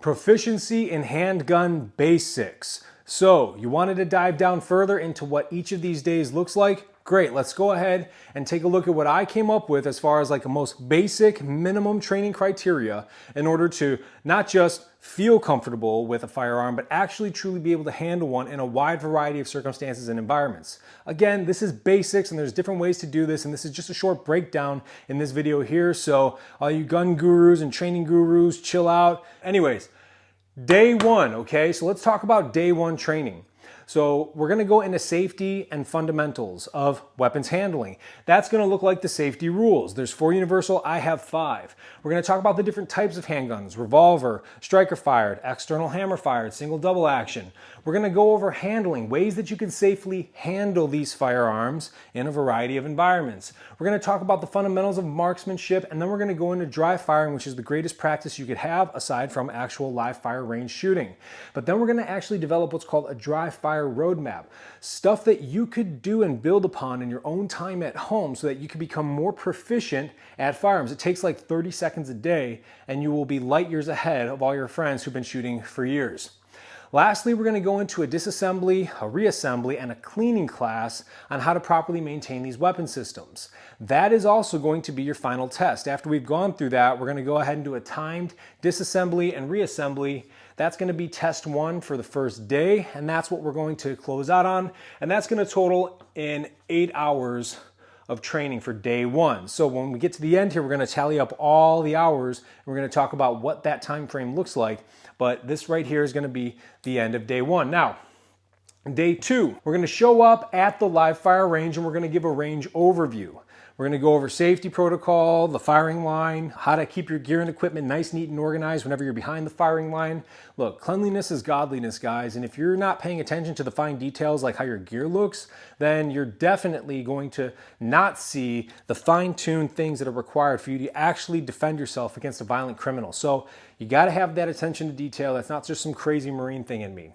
Proficiency in handgun basics. So you wanted to dive down further into what each of these days looks like? Great, let's go ahead and take a look at what I came up with as far as like a most basic minimum training criteria in order to not just feel comfortable with a firearm, but actually truly be able to handle one in a wide variety of circumstances and environments. Again, this is basics and there's different ways to do this, and this is just a short breakdown in this video here. So all you gun gurus and training gurus, chill out. Anyways, day one, okay? So let's talk about day one training. So we're gonna go into safety and fundamentals of weapons handling. That's gonna look like the safety rules. There's 4 universal, I have 5. We're gonna talk about the different types of handguns: revolver, striker fired, external hammer fired, single double action. We're gonna go over handling, ways that you can safely handle these firearms in a variety of environments. We're gonna talk about the fundamentals of marksmanship, and then we're gonna go into dry firing, which is the greatest practice you could have aside from actual live fire range shooting. But then we're gonna actually develop what's called a dry fire roadmap, stuff that you could do and build upon in your own time at home so that you can become more proficient at firearms. It takes like 30 seconds a day and you will be light years ahead of all your friends who've been shooting for years. Lastly, we're going to go into a disassembly, a reassembly, and a cleaning class on how to properly maintain these weapon systems. That is also going to be your final test. After we've gone through that, we're going to go ahead and do a timed disassembly and reassembly. That's going to be test 1 for the first day, and that's what we're going to close out on. And that's going to total in 8 hours of training for day 1. So when we get to the end here, we're going to tally up all the hours, and we're going to talk about what that time frame looks like. But this right here is going to be the end of day 1. Now, day 2, we're going to show up at the live fire range and we're going to give a range overview. We're going to go over safety protocol, the firing line, how to keep your gear and equipment nice, neat, and organized whenever you're behind the firing line. Look, cleanliness is godliness, guys, and if you're not paying attention to the fine details like how your gear looks, then you're definitely going to not see the fine-tuned things that are required for you to actually defend yourself against a violent criminal. So you got to have that attention to detail. That's not just some crazy Marine thing in me.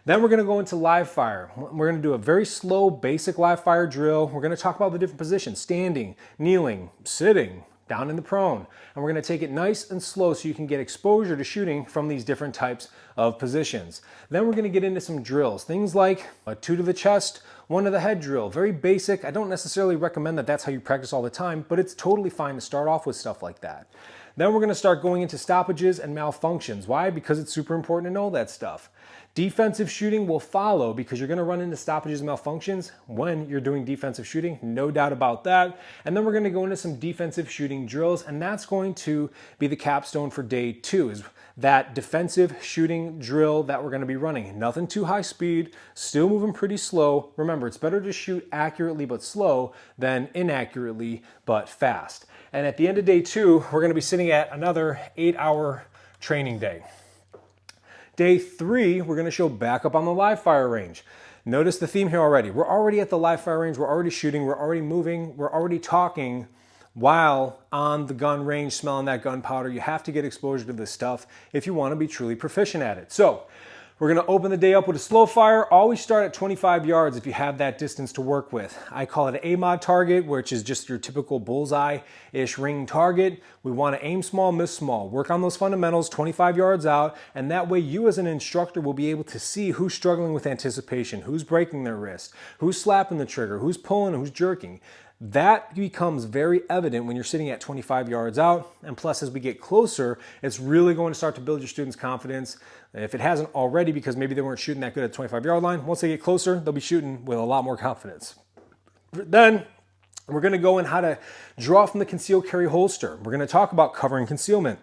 Then we're going to go into live fire. We're going to do a very slow, basic live fire drill. We're going to talk about the different positions: standing, kneeling, sitting, down in the prone. And we're going to take it nice and slow so you can get exposure to shooting from these different types of positions. Then we're going to get into some drills, things like a 2 to the chest, 1 to the head drill. Very basic. I don't necessarily recommend that that's how you practice all the time, but it's totally fine to start off with stuff like that. Then we're going to start going into stoppages and malfunctions. Why? Because it's super important to know that stuff. Defensive shooting will follow because you're going to run into stoppages and malfunctions when you're doing defensive shooting, no doubt about that. And then we're going to go into some defensive shooting drills, and that's going to be the capstone for day 2, is that defensive shooting drill that we're going to be running. Nothing too high speed, still moving pretty slow. Remember, it's better to shoot accurately but slow than inaccurately but fast. And at the end of day 2, we're going to be sitting at another 8-hour training day. Day 3, we're going to show back up on the live fire range. Notice the theme here already. We're already at the live fire range. We're already shooting. We're already moving. We're already talking while on the gun range, smelling that gunpowder. You have to get exposure to this stuff if you want to be truly proficient at it. So we're going to open the day up with a slow fire. Always start at 25 yards if you have that distance to work with. I call it an AMOD target, which is just your typical bullseye-ish ring target. We want to aim small, miss small. Work on those fundamentals 25 yards out, and that way you as an instructor will be able to see who's struggling with anticipation, who's breaking their wrist, who's slapping the trigger, who's pulling, who's jerking. That becomes very evident when you're sitting at 25 yards out, and plus as we get closer, it's really going to start to build your students' confidence. If it hasn't already, because maybe they weren't shooting that good at the 25-yard line, once they get closer, they'll be shooting with a lot more confidence. Then we're going to go in how to draw from the concealed carry holster. We're going to talk about cover and concealment,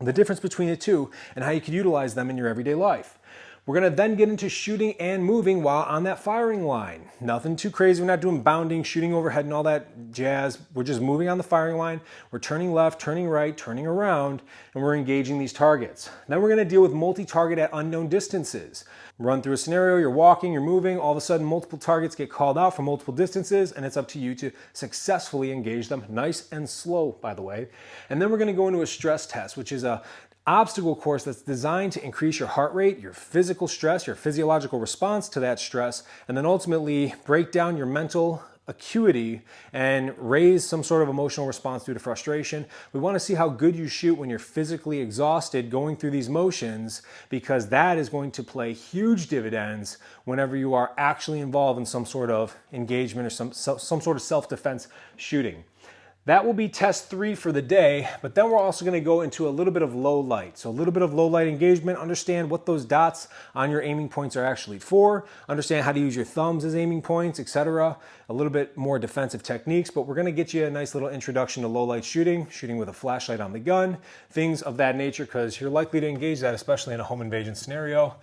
the difference between the two, and how you can utilize them in your everyday life. We're going to then get into shooting and moving while on that firing line. Nothing too crazy. We're not doing bounding, shooting overhead and all that jazz. We're just moving on the firing line. We're turning left, turning right, turning around, and we're engaging these targets. Then we're going to deal with multi-target at unknown distances. Run through a scenario, you're walking, you're moving, all of a sudden multiple targets get called out from multiple distances, and it's up to you to successfully engage them, nice and slow, by the way. And then we're going to go into a stress test, which is a obstacle course that's designed to increase your heart rate, your physical stress, your physiological response to that stress, and then ultimately break down your mental acuity and raise some sort of emotional response due to frustration. We want to see how good you shoot when you're physically exhausted going through these motions, because that is going to play huge dividends whenever you are actually involved in some sort of engagement or some sort of self-defense shooting. That will be test 3 for the day, but then we're also going to go into a little bit of low light. So a little bit of low light engagement, understand what those dots on your aiming points are actually for, understand how to use your thumbs as aiming points, etc. A little bit more defensive techniques, but we're going to get you a nice little introduction to low light shooting, shooting with a flashlight on the gun, things of that nature, because you're likely to engage that, especially in a home invasion scenario.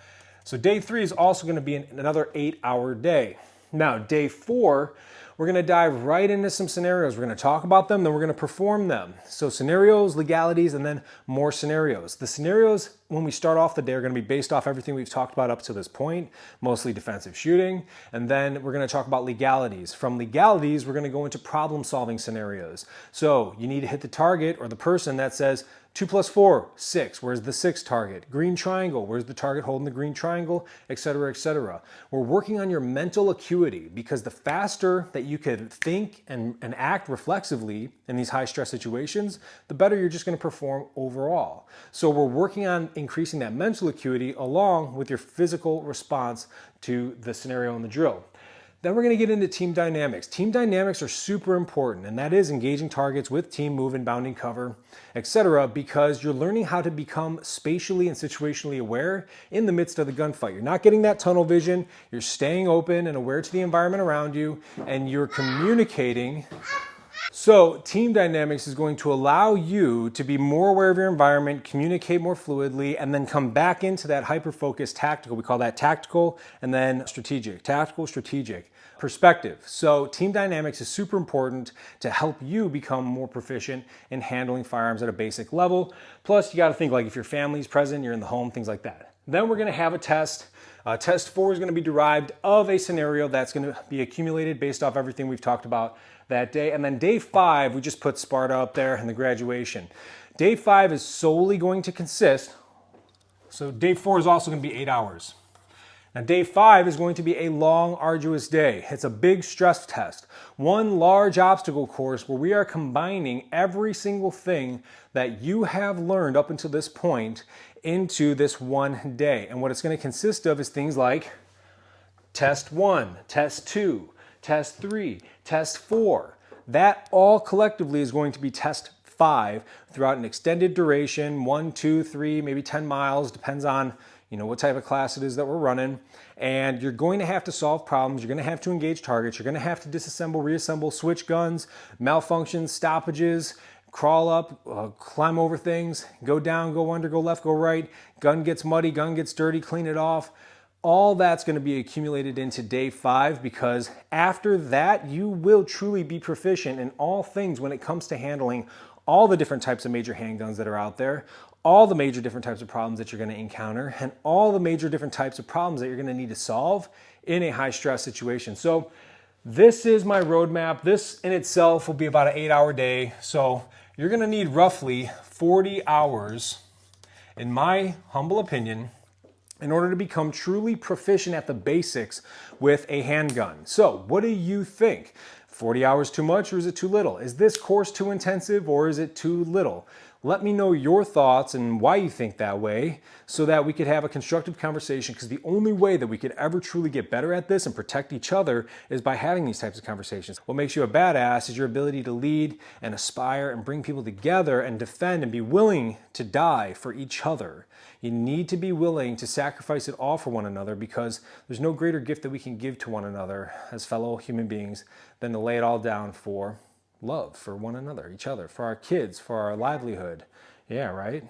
So day 3 is also going to be another 8-hour day. Now, day 4, we're going to dive right into some scenarios. We're going to talk about them, then we're going to perform them. So scenarios, legalities, and then more scenarios. The scenarios, when we start off the day, are going to be based off everything we've talked about up to this point, mostly defensive shooting. And then we're going to talk about legalities. From legalities, we're going to go into problem-solving scenarios. So you need to hit the target or the person that says, 2 + 4, 6. Where's the 6 target? Green triangle. Where's the target holding the green triangle? Etc., etc. We're working on your mental acuity, because the faster that you can think and act reflexively in these high stress situations, the better you're just going to perform overall. So we're working on increasing that mental acuity along with your physical response to the scenario and the drill. Then we're going to get into team dynamics. Team dynamics are super important, and that is engaging targets with team move and bounding cover, etc., because you're learning how to become spatially and situationally aware in the midst of the gunfight. You're not getting that tunnel vision, you're staying open and aware to the environment around you, and you're communicating. So team dynamics is going to allow you to be more aware of your environment, communicate more fluidly, and then come back into that hyper-focused tactical. We call that tactical and then strategic. Tactical, strategic perspective. So team dynamics is super important to help you become more proficient in handling firearms at a basic level. Plus, you got to think, like, if your family's present, you're in the home, things like that. Then we're going to have a test. Test 4 is going to be derived of a scenario that's going to be accumulated based off everything we've talked about that day. And then day 5, we just put Sparta up there and the graduation. Day 5 is solely going to consist, so day 4 is also going to be 8 hours. Now day 5 is going to be a long, arduous day. It's a big stress test. One large obstacle course where we are combining every single thing that you have learned up until this point into this one day. And what it's going to consist of is things like test 1, test 2, test 3, test 4. That all collectively is going to be test 5 throughout an extended duration, 1, 2, 3, maybe 10 miles, depends on what type of class it is that we're running. And you're going to have to solve problems. You're going to have to engage targets. You're going to have to disassemble, reassemble, switch guns, malfunctions, stoppages, crawl up, climb over things, go down, go under, go left, go right. Gun gets muddy, gun gets dirty, clean it off. All that's going to be accumulated into day 5, because after that, you will truly be proficient in all things when it comes to handling all the different types of major handguns that are out there, all the major different types of problems that you're going to encounter, and all the major different types of problems that you're going to need to solve in a high stress situation. So this is my roadmap. This in itself will be about an 8-hour day. So you're going to need roughly 40 hours, in my humble opinion, in order to become truly proficient at the basics with a handgun. So what do you think? 40 hours too much, or is it too little? Is this course too intensive, or is it too little? Let me know your thoughts and why you think that way, so that we could have a constructive conversation, because the only way that we could ever truly get better at this and protect each other is by having these types of conversations. What makes you a badass is your ability to lead and aspire and bring people together and defend and be willing to die for each other. You need to be willing to sacrifice it all for one another, because there's no greater gift that we can give to one another as fellow human beings than to lay it all down for love for one another, each other, for our kids, for our livelihood. Yeah, right?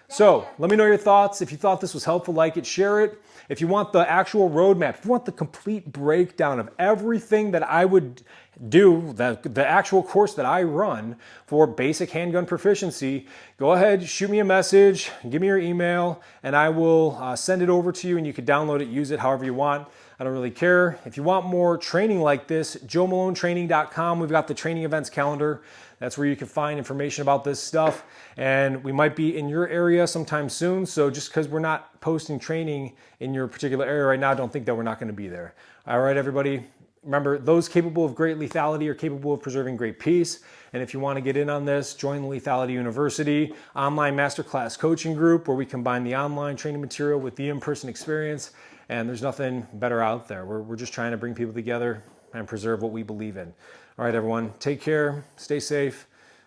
So let me know your thoughts. If you thought this was helpful, like it, share it. If you want the actual roadmap, if you want the complete breakdown of everything that I would do, the actual course that I run for basic handgun proficiency, go ahead, shoot me a message, give me your email, and I will send it over to you, and you can download it, use it however you want. I don't really care. If you want more training like this, joemalonetraining.com. We've got the training events calendar. That's where you can find information about this stuff. And we might be in your area sometime soon. So just because we're not posting training in your particular area right now, don't think that we're not going to be there. All right, everybody. Remember, those capable of great lethality are capable of preserving great peace. And if you want to get in on this, join the Lethality University online masterclass coaching group where we combine the online training material with the in-person experience. And there's nothing better out there. We're just trying to bring people together and preserve what we believe in. All right, everyone, take care, stay safe.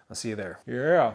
I'll see you there. Yeah.